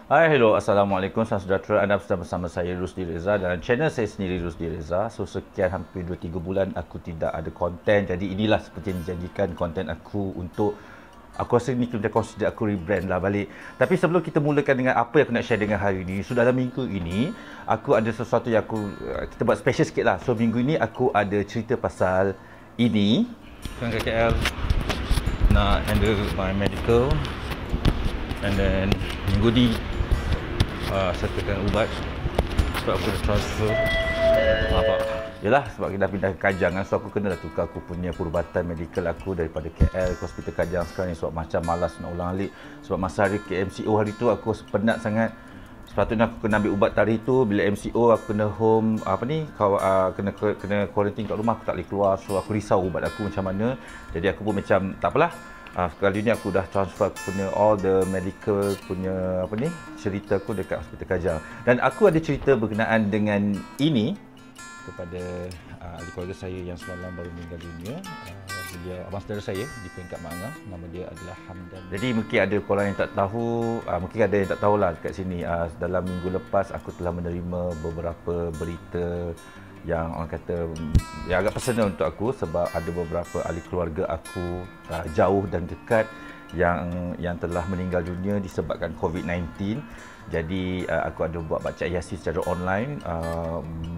Hai, hello, Assalamualaikum, salam sejahtera. Anda sedang bersama saya, Rusdi Reza, dan channel saya sendiri, Rusdi Reza. So, sekian hampir 2-3 bulan aku tidak ada konten. Jadi, inilah seperti yang dijanjikan konten aku untuk, aku rasa ni kita consider aku rebrand lah balik. Tapi sebelum kita mulakan dengan apa yang aku nak share dengan hari ini, so dalam minggu ini, aku ada sesuatu yang kita buat special sikit lah. So, minggu ini aku ada cerita pasal ini. Kan KKL nak handle my medical. And then, minggu ni setelahkan ubat sebab aku dah transfer apa yelah sebab kita dah pindah ke Kajang kan, so aku kena dah tukar aku punya perubatan medical aku daripada KL ke hospital Kajang sekarang ni sebab macam malas nak ulang alik sebab masa hari ke MCO hari tu aku penat sangat. Sepatutnya aku kena ambil ubat hari tu, bila MCO aku kena home kena quarantine kat rumah, aku tak boleh keluar, so aku risau ubat aku macam mana. Jadi aku pun macam tak apalah. Kali ni aku dah transfer aku punya all the medical punya cerita aku dekat hospital Kajang. Dan aku ada cerita berkenaan dengan ini kepada ahli keluarga saya yang semalam baru meninggal dunia. Dia abang saudara saya di peringkat Mak Angah, nama dia adalah Hamdan. Jadi mungkin ada korang yang tak tahu, mungkin ada yang tak tahulah dekat sini. Dalam minggu lepas aku telah menerima beberapa berita yang orang kata yang agak personal untuk aku sebab ada beberapa ahli keluarga aku jauh dan dekat yang telah meninggal dunia disebabkan COVID-19. Jadi aku ada buat baca yasin secara online,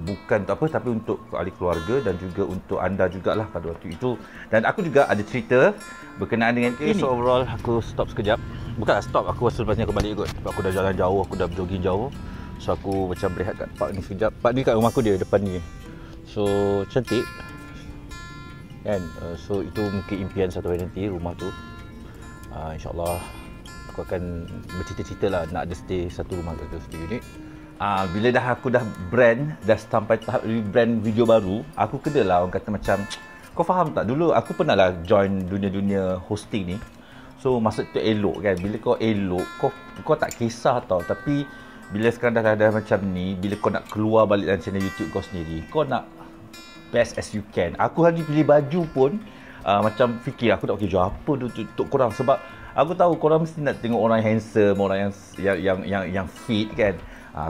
bukan untuk apa tapi untuk ahli keluarga dan juga untuk anda jugalah pada waktu itu. Dan aku juga ada cerita berkenaan dengan ini. So overall aku stop sekejap. Bukanlah stop, aku selepasnya aku balik ikut. Sebab aku dah jalan jauh, aku dah jogging jauh. So aku macam berehat kat park ni sekejap. Park ni kat rumah aku dia, depan ni. So cantik kan. So itu mungkin impian satu hari nanti rumah tu. InsyaAllah aku akan bercita-cita lah nak ada stay satu rumah kat stay unit. Bila aku dah brand, dah sampai tahap rebrand video baru, aku kena lah orang kata macam, kau faham tak, dulu aku pernah lah join dunia-dunia hosting ni. So maksud tu elok kan, bila kau elok, kau tak kisah tau. Tapi bila sekarang dah macam ni, bila kau nak keluar balik dalam channel YouTube kau sendiri, kau nak best as you can. Aku hari pilih baju pun macam fikir aku tak pakai baju apa untuk korang, sebab aku tahu korang mesti nak tengok orang yang handsome, orang yang fit kan.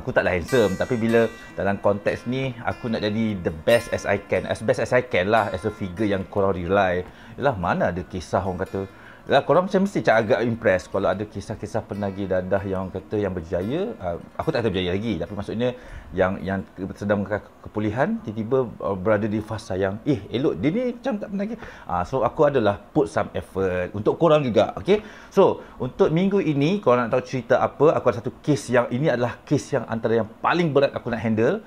Aku taklah handsome, tapi bila dalam konteks ni aku nak jadi the best as I can. As best as I can lah, as a figure yang korang rely. Yalah, mana ada kisah orang kata, yalah, korang macam mesti agak impress kalau ada kisah-kisah penagih dadah yang orang kata yang berjaya. Aku tak kata berjaya lagi, tapi maksudnya yang sedang kepulihan tiba-tiba berada di fasa yang elok dia ni macam tak penagih. So aku adalah put some effort untuk korang juga. Okay, so untuk minggu ini korang nak tahu cerita apa, aku ada satu case yang ini adalah case yang antara yang paling berat aku nak handle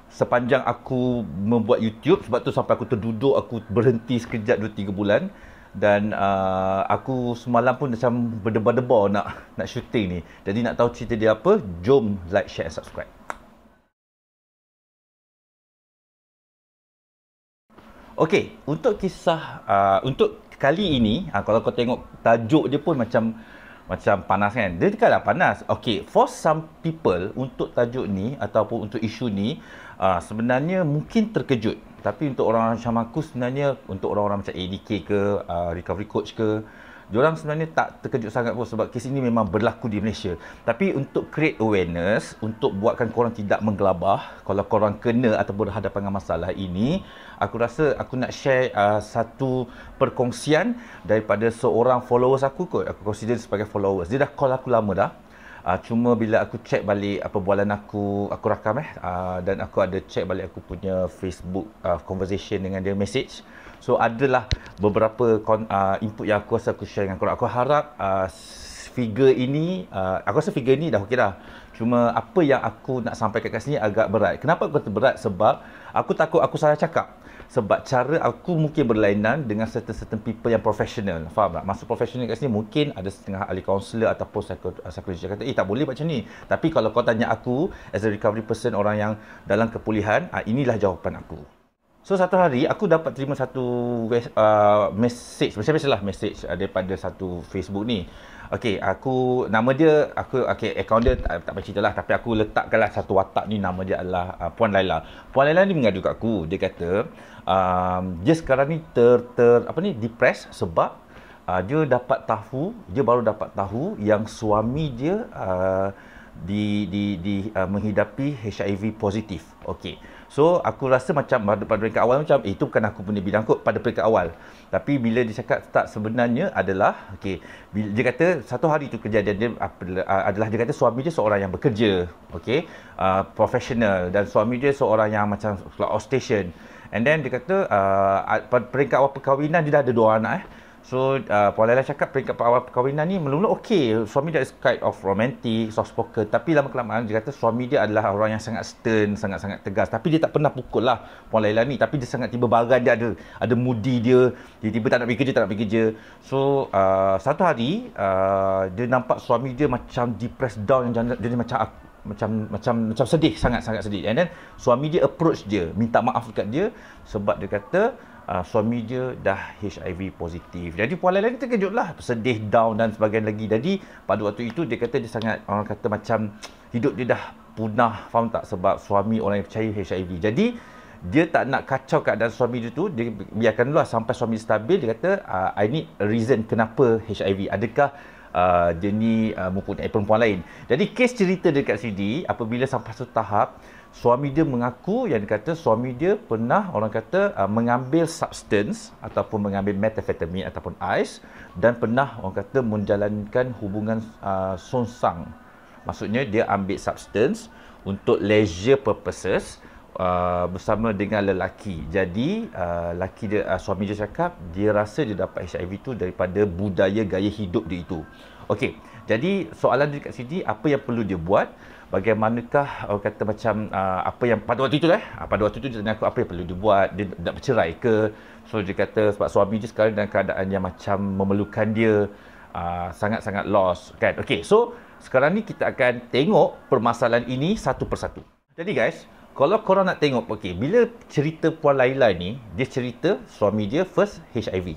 sepanjang aku membuat YouTube. Sebab tu sampai aku terduduk, aku berhenti sekejap 2-3 bulan. Dan aku semalam pun macam berdebar-debar nak syuting ni. Jadi nak tahu cerita dia apa, jom like, share and subscribe. Okey, untuk kisah untuk kali ini, kalau kau tengok tajuk dia pun macam panas kan. Dia takkanlah panas. Okey, for some people untuk tajuk ni ataupun untuk isu ni sebenarnya mungkin terkejut. Tapi untuk orang macam aku sebenarnya, untuk orang-orang macam ADK ke, recovery coach ke, diorang sebenarnya tak terkejut sangat pun sebab kes ini memang berlaku di Malaysia. Tapi untuk create awareness, untuk buatkan korang tidak menggelabah kalau korang kena atau berhadapan dengan masalah ini, aku rasa aku nak share satu perkongsian daripada seorang followers aku kot. Aku consider sebagai followers. Dia dah call aku lama dah. Cuma bila aku check balik perbualan aku rakam dan aku ada check balik aku punya Facebook conversation dengan dia, message. So adalah beberapa input yang aku rasa aku share dengan korang. Aku harap figure ini, aku rasa figure ini dah okey dah. Cuma apa yang aku nak sampaikan kat sini agak berat. Kenapa aku kata berat? Sebab aku takut aku salah cakap. Sebab cara aku mungkin berlainan dengan certain people yang profesional. Faham tak? Maksud profesional kat sini mungkin ada setengah ahli kaunselor ataupun psikologis kata, tak boleh macam ni. Tapi kalau kau tanya aku as a recovery person, orang yang dalam kepulihan, inilah jawapan aku. So satu hari aku dapat terima satu message, macam biasalah message daripada satu Facebook ni. Okey, nama dia, akaun dia tak payah cerita lah, tapi aku letakkanlah satu watak ni, nama dia adalah Puan Laila. Puan Laila ni mengadu kat aku, dia kata dia sekarang ni depressed sebab dia baru dapat tahu yang suami dia menghidapi HIV positif. Okey. So aku rasa macam pada peringkat awal macam itu bukan aku punya bidang kot pada peringkat awal. Tapi bila dia cakap tak, sebenarnya adalah okey, dia kata satu hari tu kejadian dia adalah dia kata suami dia seorang yang bekerja, okey, profesional, dan suami dia seorang yang macam outstation. And then dia kata pada peringkat awal perkahwinan dia dah ada 2 anak. So Puan Laila cakap peringkat awal perkahwinan ni mula-mula okey, suami dia is kind of romantic, soft spoken, tapi lama kelamaan dia kata suami dia adalah orang yang sangat stern, sangat-sangat tegas. Tapi dia tak pernah pukul lah Puan Laila ni, tapi dia sangat tiba baran, dia ada moody dia tiba tak nak pergi kerja. So satu hari dia nampak suami dia macam depressed down, dia macam sedih, sangat sedih. And then suami dia approach dia, minta maaf dekat dia sebab dia kata suami dia dah HIV positif. Jadi Puan Laila ni terkejut lah, sedih, down dan sebagainya lagi. Jadi pada waktu itu dia kata dia sangat, orang kata macam hidup dia dah punah, faham tak, sebab suami orang yang percaya HIV. Jadi dia tak nak kacau keadaan suami dia tu, dia biarkan dulu lah sampai suami stabil. Dia kata I need a reason kenapa HIV, adakah dia ni mempunyai perempuan lain. Jadi kes cerita dekat sini apabila sampai satu tahap suami dia mengaku yang dia kata suami dia pernah, orang kata mengambil substance ataupun mengambil methamphetamine ataupun ais, dan pernah, orang kata, menjalankan hubungan songsang. Maksudnya dia ambil substance untuk leisure purposes bersama dengan lelaki. Jadi suami dia cakap dia rasa dia dapat HIV tu daripada budaya gaya hidup dia itu. Okey, jadi soalan dia kat sini, apa yang perlu dia buat? Bagaimanakah, orang kata macam apa yang pada waktu itu pada waktu itu dia tanya aku apa yang perlu dia buat, dia nak bercerai ke? So dia kata sebab suami dia sekarang dalam keadaan yang macam memerlukan dia, sangat-sangat lost kan. Okey, so sekarang ni kita akan tengok permasalahan ini satu persatu. Jadi guys, kalau korang nak tengok, okey, bila cerita Puan Laila ni, dia cerita suami dia first HIV,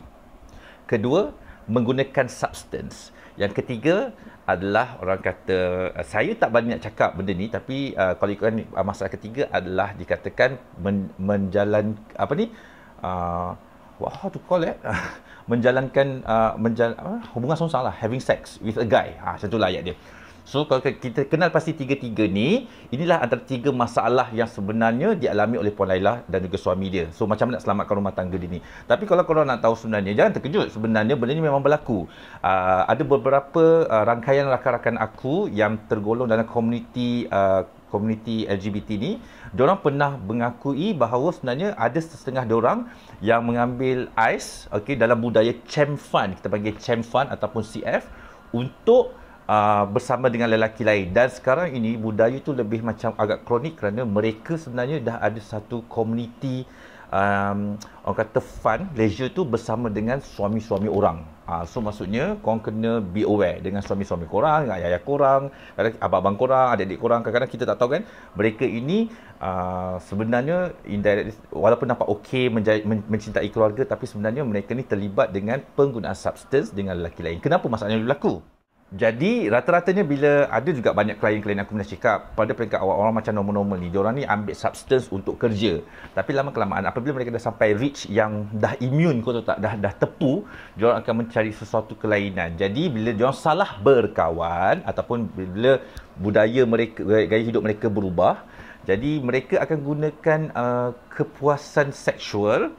kedua menggunakan substance, yang ketiga adalah, orang kata, saya tak berani nak cakap benda ni, tapi kalau ikutkan masalah ketiga adalah dikatakan menjalan apa ni, how to call it, menjalankan hubungan songsang lah, having sex with a guy, macam itulah ayat dia. So kalau kita kenal pasti tiga-tiga ni, inilah antara 3 masalah yang sebenarnya dialami oleh Puan Laila dan juga suami dia. So macam mana nak selamatkan rumah tangga dia ni. Tapi kalau korang nak tahu sebenarnya, jangan terkejut, sebenarnya benda ni memang berlaku. Ada beberapa rangkaian rakan-rakan aku yang tergolong dalam komuniti LGBT ni, diorang pernah mengakui bahawa sebenarnya ada setengah diorang yang mengambil ais, okey, dalam budaya chamfan, kita panggil chamfan ataupun CF, untuk bersama dengan lelaki lain. Dan sekarang ini budaya itu lebih macam agak kronik kerana mereka sebenarnya dah ada satu komuniti orang kata fun, leisure tu bersama dengan suami-suami orang. So maksudnya korang kena be aware dengan suami-suami korang, dengan ayah-ayah korang, abang-abang korang, adik-adik korang. Kadang-kadang kita tak tahu kan, mereka ini sebenarnya walaupun nampak okey mencintai keluarga, tapi sebenarnya mereka ni terlibat dengan penggunaan substance dengan lelaki lain. Kenapa masalahnya berlaku? Jadi rata-ratanya bila ada juga banyak klien-klien aku pernah cakap, pada peringkat awal orang macam normal-normal ni, diorang ni ambil substance untuk kerja. Tapi lama kelamaan apabila mereka dah sampai reach yang dah immune, kau tahu tak, dah tepu, diorang akan mencari sesuatu kelainan. Jadi bila diorang salah berkawan ataupun bila budaya mereka, gaya hidup mereka berubah, jadi mereka akan gunakan kepuasan seksual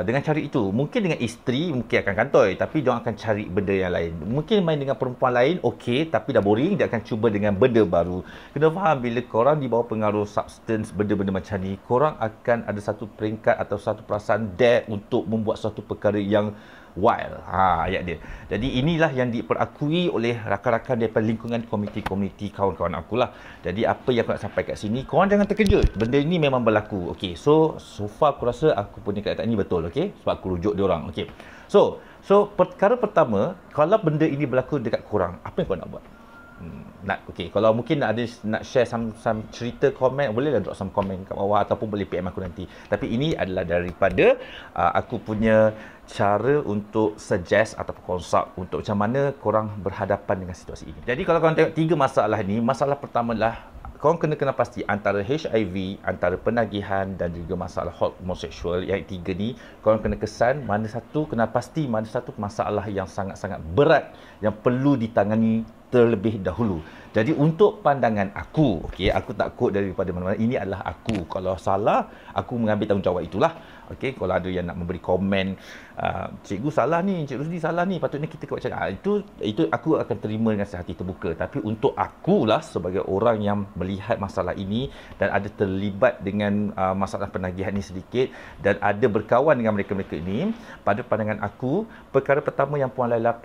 dengan cara itu. Mungkin dengan isteri mungkin akan kantoi, tapi dia akan cari benda yang lain. Mungkin main dengan perempuan lain okey, tapi dah boring, dia akan cuba dengan benda baru. Kena faham, bila korang di bawah pengaruh substance, benda-benda macam ni, korang akan ada satu peringkat atau satu perasaan dare untuk membuat satu perkara yang wild. Ayat dia. Jadi inilah yang diperakui oleh rakan-rakan daripada lingkungan komuniti kawan-kawan aku lah. Jadi apa yang aku nak sampai kat sini, korang jangan terkejut. Benda ini memang berlaku. Okey, so far aku rasa aku punya kata ini betul, okey? Sebab aku rujuk dia orang. Okey. So perkara pertama, kalau benda ini berlaku dekat korang, apa yang korang nak buat? Okey, kalau mungkin nak share some cerita, komen, bolehlah drop some komen kat bawah ataupun boleh PM aku nanti. Tapi ini adalah daripada aku punya cara untuk suggest ataupun consult untuk macam mana korang berhadapan dengan situasi ini. Jadi kalau korang tengok 3 masalah ni, masalah pertama adalah korang kena kenal pasti antara HIV, antara penagihan dan juga masalah homoseksual yang tiga ni, korang kena kesan mana satu, kenal pasti mana satu masalah yang sangat-sangat berat yang perlu ditangani terlebih dahulu. Jadi untuk pandangan aku, okey, aku tak quote daripada mana-mana, ini adalah aku. Kalau salah, aku mengambil tanggungjawab itulah. Okey, kalau ada yang nak memberi komen, cikgu salah ni, Cik Rusdi salah ni, patutnya kita kena cakap. Itu aku akan terima dengan hati terbuka. Tapi untuk akulah sebagai orang yang melihat masalah ini dan ada terlibat dengan masalah penagihan ini sedikit dan ada berkawan dengan mereka-mereka ini, pada pandangan aku, perkara pertama yang Puan Laila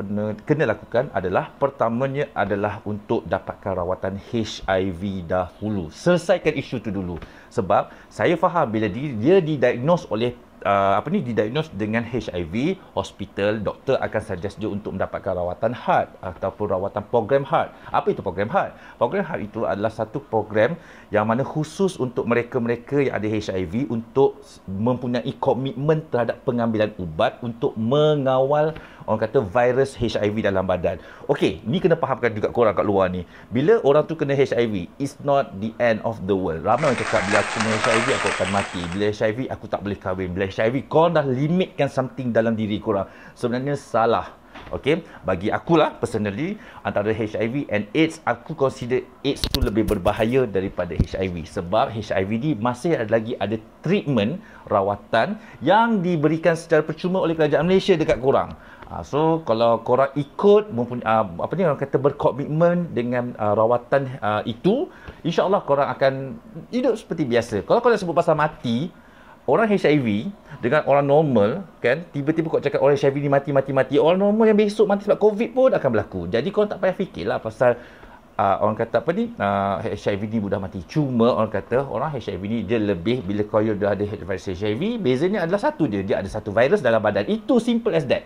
kena lakukan adalah, pertamanya adalah untuk dapatkan rawatan HIV dahulu. Selesaikan isu itu dulu. Sebab saya faham bila dia didiagnose oleh didiagnose dengan HIV, hospital, doktor akan suggest dia untuk mendapatkan rawatan HART ataupun rawatan program HART. Apa itu program HART? Program HART itu adalah satu program yang mana khusus untuk mereka-mereka yang ada HIV untuk mempunyai komitmen terhadap pengambilan ubat untuk mengawal orang kata virus HIV dalam badan. Okey, ni kena fahamkan juga korang kat luar ni. Bila orang tu kena HIV, it's not the end of the world. Ramai orang cakap bila aku kena HIV aku akan mati. Bila HIV aku tak boleh kahwin. Bila HIV korang dah limitkan something dalam diri korang. Sebenarnya salah. Okey, bagi akulah personally, antara HIV and AIDS, aku consider AIDS tu lebih berbahaya daripada HIV. Sebab HIV ni masih ada treatment, rawatan yang diberikan secara percuma oleh kerajaan Malaysia dekat korang. So kalau korang ikut orang kata berkomitmen dengan rawatan itu, insya-Allah korang akan hidup seperti biasa. Kalau korang sebut pasal mati, orang HIV dengan orang normal kan, tiba-tiba kau cakap orang HIV ni mati. Orang normal yang besok mati sebab COVID pun akan berlaku. Jadi korang tak payah fikirlah pasal orang kata HIV ni mudah mati. Cuma orang kata orang HIV ni dia lebih, bila kau dah ada virus HIV, bezanya adalah satu dia ada satu virus dalam badan. Itu simple as that.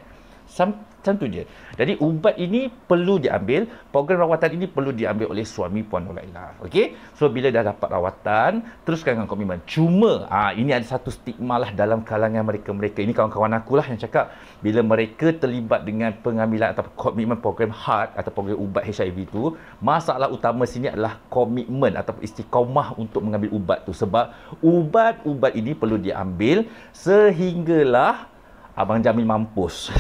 Contoh je. Jadi ubat ini perlu diambil, program rawatan ini perlu diambil oleh suami Puan Laila. Okey? So bila dah dapat rawatan, teruskan dengan komitmen. Cuma ini ada satu stigma lah dalam kalangan mereka-mereka. Ini kawan-kawan aku lah yang cakap, bila mereka terlibat dengan pengambilan atau komitmen program HART atau program ubat HIV tu, masalah utama sini adalah komitmen atau istiqamah untuk mengambil ubat tu. Sebab ubat-ubat ini perlu diambil sehinggalah Abang Jamil mampus.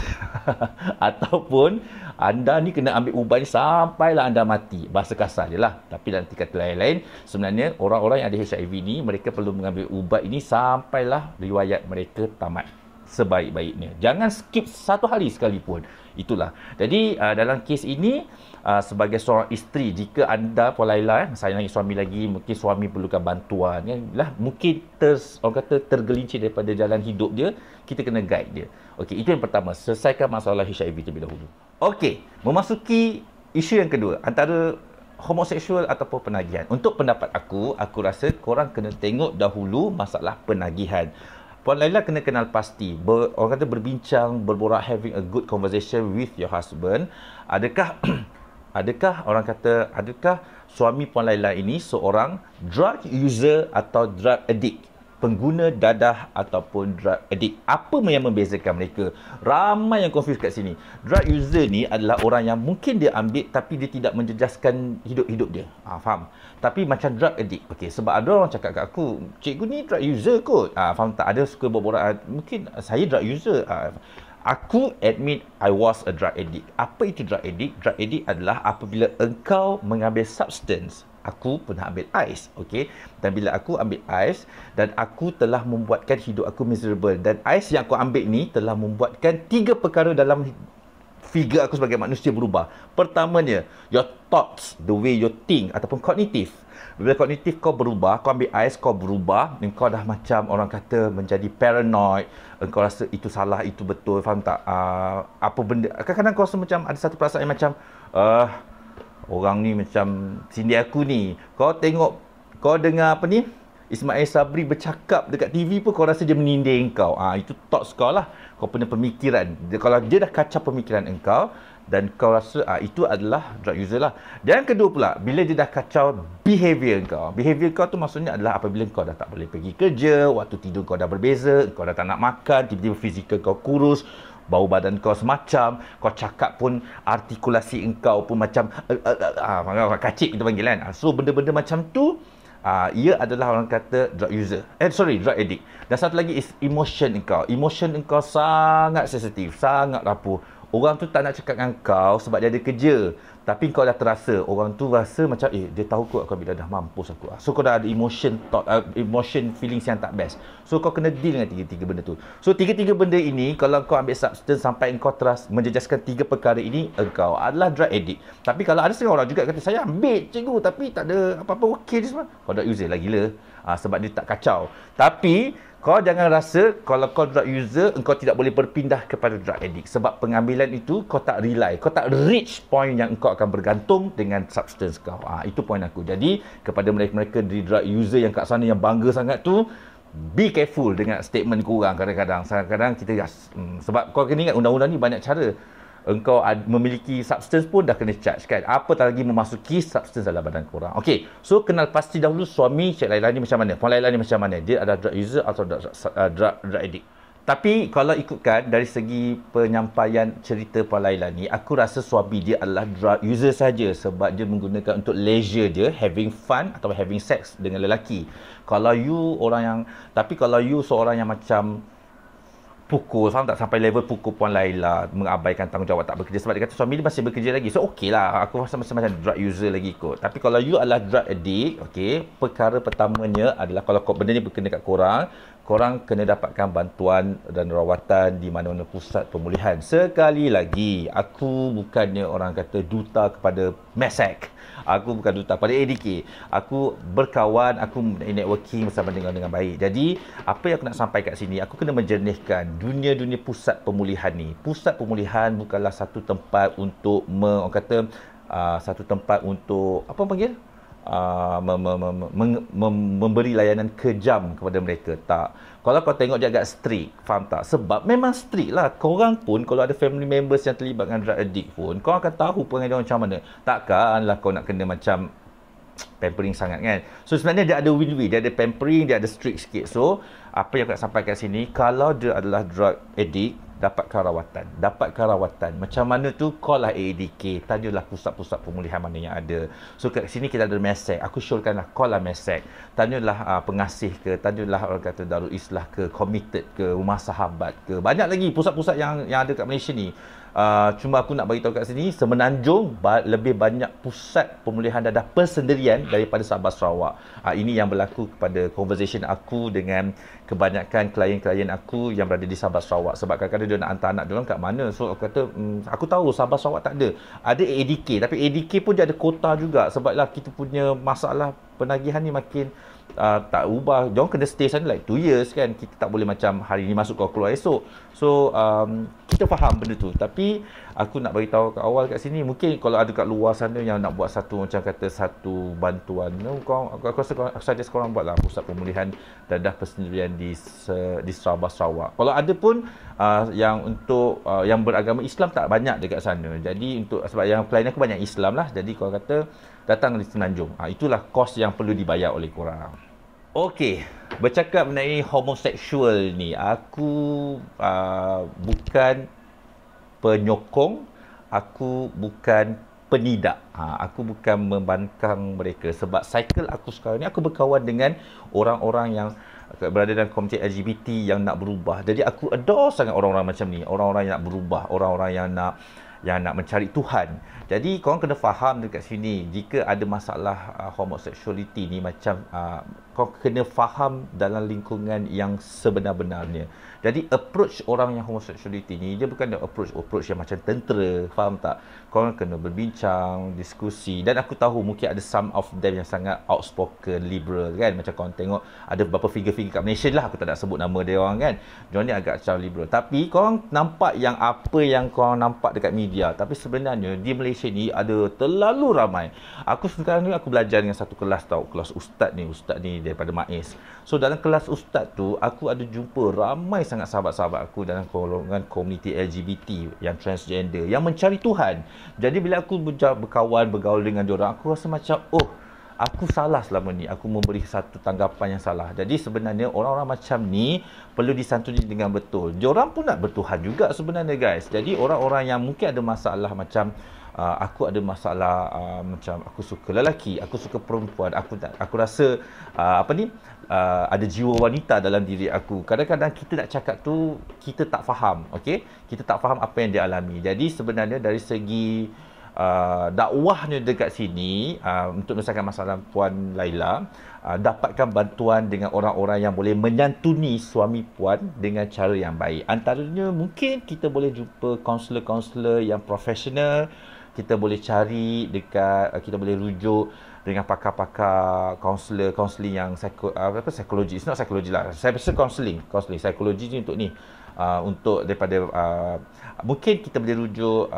Ataupun anda ni kena ambil ubat ni sampailah anda mati. Bahasa kasar je lah. Tapi dalam kata lain-lain, sebenarnya orang-orang yang ada HIV ni, mereka perlu mengambil ubat ini sampailah riwayat mereka tamat sebaik-baiknya. Jangan skip satu hari sekalipun. Itulah. Jadi dalam kes ini, sebagai seorang isteri, jika anda Puan Laila sayangi suami lagi, mungkin suami perlukan bantuan mungkin orang kata tergelincir daripada jalan hidup dia, kita kena guide dia. Okey, itu yang pertama, selesaikan masalah HIV terlebih dahulu. Okey, memasuki isu yang kedua, antara homoseksual ataupun penagihan. Untuk pendapat aku rasa korang kena tengok dahulu masalah penagihan. Puan Laila kena kenal pasti, orang kata berbincang, berborak, having a good conversation with your husband. Adakah suami Puan Laila ini seorang drug user atau drug addict? Pengguna dadah ataupun drug addict. Apa yang membezakan mereka? Ramai yang confuse kat sini. Drug user ni adalah orang yang mungkin dia ambil tapi dia tidak menjejaskan hidup dia. Faham? Tapi macam drug addict. Okey, sebab ada orang cakap kat aku, cikgu ni drug user kot. Faham tak? Ada suka borak-borak, mungkin saya drug user. Aku admit I was a drug addict. Apa itu drug addict? Drug addict adalah apabila engkau mengambil substance. Aku pernah ambil ais, okey? Dan bila aku ambil ais dan aku telah membuatkan hidup aku miserable, dan ais yang aku ambil ni telah membuatkan 3 perkara dalam figure aku sebagai manusia berubah. Pertamanya, your thoughts, the way you think ataupun kognitif. Bila kognitif kau berubah, kau ambil ais, kau berubah, kau dah macam orang kata menjadi paranoid, kau rasa itu salah, itu betul, faham tak? Apa benda, kadang-kadang kau rasa macam ada satu perasaan yang macam orang ni macam sindi aku ni. Kau tengok, kau dengar Ismail Sabri bercakap dekat TV pun kau rasa dia menyindir kau. Itu thoughts kau lah. Kau punya pemikiran. Kalau dia dah kacau pemikiran engkau dan kau rasa itu adalah drug user lah. Dan yang kedua pula, bila dia dah kacau behavior kau. Behavior kau tu maksudnya adalah apabila kau dah tak boleh pergi kerja, waktu tidur kau dah berbeza, kau dah tak nak makan, tiba-tiba fizikal kau kurus, bau badan kau semacam, kau cakap pun artikulasi engkau pun macam kacik kita panggil kan. So benda-benda macam tu Ia adalah orang kata drug user. Drug addict. Dan satu lagi is emotion engkau. Emotion engkau sangat sensitif, sangat rapuh. Orang tu tak nak cakap dengan kau sebab dia ada kerja. Tapi kau dah terasa, orang tu rasa macam, dia tahu kot aku bila dah mampus aku. So kau dah ada emotion thought, emotion feelings yang tak best. So kau kena deal dengan tiga-tiga benda tu. So tiga-tiga benda ini, kalau kau ambil substance sampai kau trust menjejaskan tiga perkara ini, engkau adalah drug addict. Tapi kalau ada setengah orang juga kata, saya ambil cikgu tapi tak ada apa-apa, okey je semua. Kau drug user lah gila. Sebab dia tak kacau. Tapi kau jangan rasa kalau kau drug user, engkau tidak boleh berpindah kepada drug addict. Sebab pengambilan itu, kau tak rely, kau tak reach point yang engkau akan bergantung dengan substance kau. Itu point aku. Jadi, kepada mereka-mereka di drug user yang kat sana yang bangga sangat tu, be careful dengan statement korang kadang-kadang. Kadang-kadang kita, sebab kau kena ingat undang-undang ni banyak cara. Engkau memiliki substance pun dah kena charge kan. Apatah lagi memasuki substance dalam badan korang. Okey, so kenal pasti dahulu suami Cik Laila ni macam mana, Puan Laila ni macam mana. Dia adalah drug user atau drug addict. Tapi kalau ikutkan dari segi penyampaian cerita Puan Laila ni, aku rasa suami dia adalah drug user saja sebab dia menggunakan untuk leisure dia, having fun atau having sex dengan lelaki. Kalau you seorang yang macam pukul, faham tak, sampai level pukul Puan Laila, mengabaikan tanggungjawab, tak bekerja sebab dia kata suami dia masih bekerja lagi. So okey lah, aku rasa macam drug user lagi kot. Tapi kalau you adalah drug addict, okey, perkara pertamanya adalah kalau benda ni berkena kat korang kena dapatkan bantuan dan rawatan di mana-mana pusat pemulihan. Sekali lagi, aku bukannya orang kata duta kepada MESEC. Aku bukan duta pada ADK. Aku berkawan, aku networking bersama dengan baik. Jadi, apa yang aku nak sampai kat sini, aku kena menjernihkan dunia-dunia pusat pemulihan ni. Pusat pemulihan bukanlah satu tempat untuk satu tempat untuk apa panggil? Memberi layanan kejam kepada mereka. Tak. Kalau kau tengok dia agak strict, faham tak? Sebab memang strict lah. Korang pun kalau ada family members yang terlibat dengan drug addict pun, kau akan tahu perangai dia macam mana. Takkanlah kau nak kena macam pampering sangat kan. So sebenarnya dia ada win-win, dia ada pampering, dia ada strict sikit. So apa yang aku nak sampaikan sini, kalau dia adalah drug addict, dapatkan rawatan. Macam mana tu? Call lah AADK, tanyalah pusat-pusat pemulihan mana yang ada. So kat sini kita ada MESEC, aku syorkanlah call lah MESEC, tanyalah pengasih ke, tanyalah orang kata Darul Islah ke, Committed ke, Rumah Sahabat ke, banyak lagi pusat-pusat yang ada kat Malaysia ni. Cuma aku nak bagi tahu kat sini, Semenanjung lebih banyak pusat pemulihan dadah persendirian daripada Sabah Sarawak. Ini yang berlaku kepada conversation aku dengan kebanyakan klien-klien aku yang berada di Sabah Sarawak. Sebab kadang-kadang dia nak hantar anak dia orang kat mana. So aku kata, aku tahu Sabah Sarawak tak ada. Ada ADK, tapi ADK pun dia ada kota juga. Sebablah kita punya masalah penagihan ni makin tak ubah. Diorang kena stay sana like 2 years kan. Kita tak boleh macam hari ni masuk kau keluar esok. So kita faham benda tu. Tapi aku nak beritahu kat awal kat sini, mungkin kalau ada kat luar sana yang nak buat satu macam kata satu bantuan, aku rasa aku suggest korang buatlah pusat pemulihan dadah persendirian di Sabah Sarawak. Kalau ada pun yang untuk yang beragama Islam tak banyak dekat sana. Jadi sebab yang klien aku banyak Islam lah, jadi korang kata datang di Semenanjung. Itulah kos yang perlu dibayar oleh korang. Okey, bercakap mengenai homoseksual ni, aku bukan penyokong, aku bukan penidak. Aku bukan membangkang mereka sebab cycle aku sekarang ni, aku berkawan dengan orang-orang yang berada dalam komuniti LGBT yang nak berubah. Jadi aku adore sangat orang-orang macam ni, orang-orang yang nak berubah, orang-orang yang nak mencari Tuhan. Jadi korang kena faham dekat sini, jika ada masalah homoseksualiti ni, macam kau kena faham dalam lingkungan yang sebenar-benarnya. Jadi approach orang yang homoseksualiti ni, dia bukan approach yang macam tentera, faham tak? Korang kena berbincang, diskusi. Dan aku tahu mungkin ada some of them yang sangat outspoken, liberal kan. Macam korang tengok ada beberapa figure-figure kat Malaysia lah, aku tak nak sebut nama dia orang kan. Diorang ni agak macam liberal. Tapi korang nampak yang apa yang korang nampak dekat media. Tapi sebenarnya di Malaysia ni ada terlalu ramai. Aku sekarang ni aku belajar dengan satu kelas tau. Kelas ustaz ni daripada MAIS. So dalam kelas ustaz tu, aku ada jumpa ramai sangat sahabat-sahabat aku dalam golongan komuniti LGBT yang transgender, yang mencari Tuhan. Jadi bila aku berkawan, bergaul dengan diorang, aku rasa macam, aku salah selama ni. Aku memberi satu tanggapan yang salah. Jadi sebenarnya orang-orang macam ni perlu disantuni dengan betul. Diorang pun nak bertuhan juga sebenarnya guys. Jadi orang-orang yang mungkin ada masalah macam aku ada masalah macam aku suka lelaki, aku suka perempuan, aku rasa ada jiwa wanita dalam diri aku. Kadang-kadang kita nak cakap tu kita tak faham, okey? Kita tak faham apa yang dia alami. Jadi sebenarnya dari segi dakwahnya dekat sini, untuk menyelesaikan masalah Puan Laila, dapatkan bantuan dengan orang-orang yang boleh menyantuni suami Puan dengan cara yang baik. Antaranya mungkin kita boleh jumpa kaunselor-kaunselor yang profesional, kita boleh cari dekat, kita boleh rujuk dengan pakar-pakar kaunseling yang psikologi. It's not psychology lah. Saya rasa counselling psikologi ni untuk ni, untuk daripada mungkin kita boleh rujuk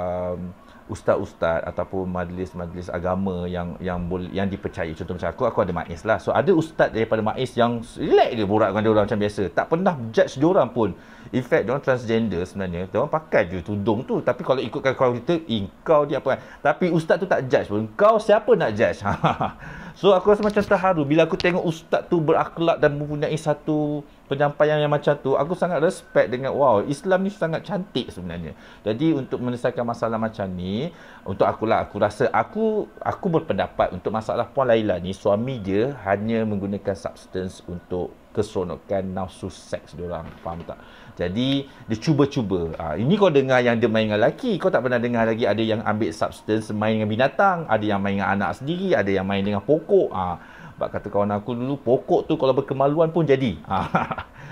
ustaz-ustaz ataupun majlis-majlis agama yang dipercayai. Contoh macam aku ada MAIS lah. So ada ustaz daripada MAIS yang relax dia borak dengan dia orang macam biasa. Tak pernah judge dia orang pun. In fact, dia orang transgender sebenarnya. Dia orang pakai je tudung tu. Tapi kalau ikutkan kalau kita, kau dia apa kan. Tapi ustaz tu tak judge pun. Kau siapa nak judge? So aku rasa macam terharu bila aku tengok ustaz tu berakhlak dan mempunyai satu penyampaian yang macam tu. Aku sangat respect dengan wow, Islam ni sangat cantik sebenarnya. Jadi untuk menyelesaikan masalah macam ni, untuk aku rasa aku berpendapat untuk masalah Puan Laila ni, suami dia hanya menggunakan substance untuk keseronokan nafsu seks dia orang, faham tak? Jadi dia cuba-cuba. Ini kau dengar yang dia main dengan lelaki, kau tak pernah dengar lagi ada yang ambil substance main dengan binatang, ada yang main dengan anak sendiri, ada yang main dengan pokok. Sebab kata kawan aku dulu, pokok tu kalau berkemaluan pun jadi.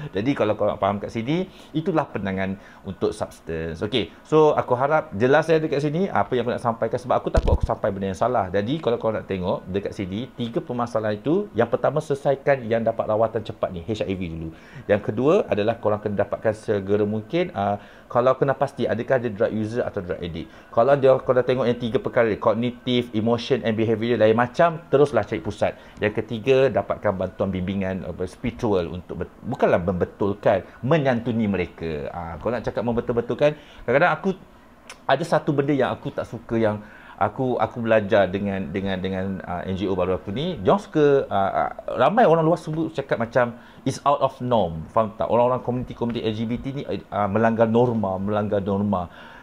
Jadi kalau kau nak faham kat sini, itulah pandangan untuk substance. Okey, so aku harap jelas saya dekat sini apa yang aku nak sampaikan, sebab aku takut aku sampai benda yang salah. Jadi kalau kau nak tengok dekat sini, 3 permasalahan itu. Yang pertama, selesaikan yang dapat rawatan cepat ni, HIV dulu. Yang kedua adalah korang kena dapatkan segera mungkin, kalau kena pasti adakah dia drug user atau drug addict. Kalau kau dah tengok yang 3 perkara, cognitive, emotion and behaviour lain macam, teruslah cari pusat. Yang ketiga, dapatkan bantuan bimbingan spiritual untuk bukanlah membetulkan, menyantuni mereka. Kau nak cakap membetul-betulkan, kadang-kadang aku ada satu benda yang aku tak suka, yang aku belajar dengan NGO baru aku ni. Dia suka ramai orang luar sebut cakap macam is out of norm, faham tak? Orang-orang komuniti LGBT ni melanggar norma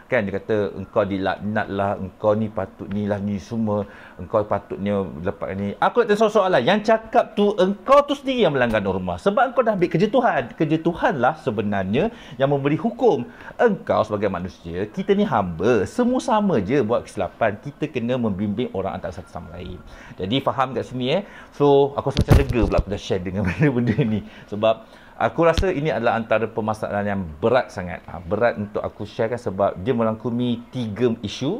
kan. Dia kata engkau dilaknat lah, engkau ni patut ni lah, ni semua engkau patutnya lepas ni. Aku nak tanya soalan, yang cakap tu engkau tu sendiri yang melanggar norma, sebab engkau dah ambil kerja Tuhan lah sebenarnya yang memberi hukum. Engkau sebagai manusia, kita ni hamba, semua sama je buat kesilapan. Kita kena membimbing orang antara satu sama lain. Jadi faham kat sini So aku rasa macam lega pula aku dah share dengan benda-benda ni, sebab aku rasa ini adalah antara permasalahan yang berat sangat. Berat untuk aku sharekan sebab dia merangkumi 3 isu,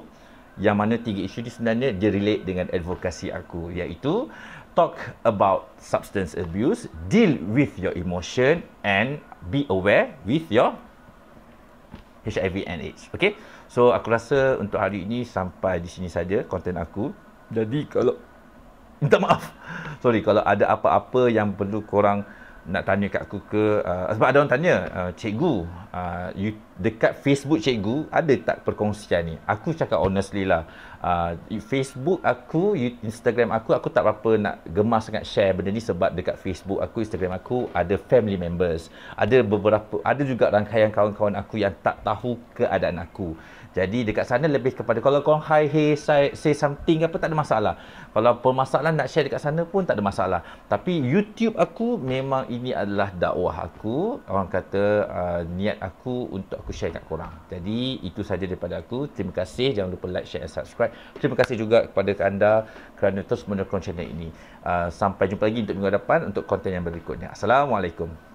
yang mana 3 isu ni sebenarnya dia relate dengan advokasi aku, iaitu talk about substance abuse, deal with your emotion and be aware with your HIV and AIDS. Okay? So aku rasa untuk hari ini sampai di sini saja konten aku. Jadi kalau minta maaf, sorry kalau ada apa-apa yang perlu korang nak tanya kat aku ke, sebab ada orang tanya, cikgu, dekat Facebook cikgu ada tak perkongsian ni? Aku cakap honestly lah, Facebook aku, Instagram aku tak berapa nak gemar sangat share benda ni, sebab dekat Facebook aku, Instagram aku ada family members, ada juga rangkaian kawan-kawan aku yang tak tahu keadaan aku. Jadi dekat sana lebih kepada kalau korang hi, hey, say something apa, tak ada masalah. Kalau permasalahan nak share dekat sana pun tak ada masalah. Tapi YouTube aku memang ini adalah dakwah aku. Orang kata niat aku untuk aku share kat korang. Jadi itu saja daripada aku. Terima kasih. Jangan lupa like, share and subscribe. Terima kasih juga kepada anda kerana terus menyokong channel ini. Sampai jumpa lagi untuk minggu depan untuk konten yang berikutnya. Assalamualaikum.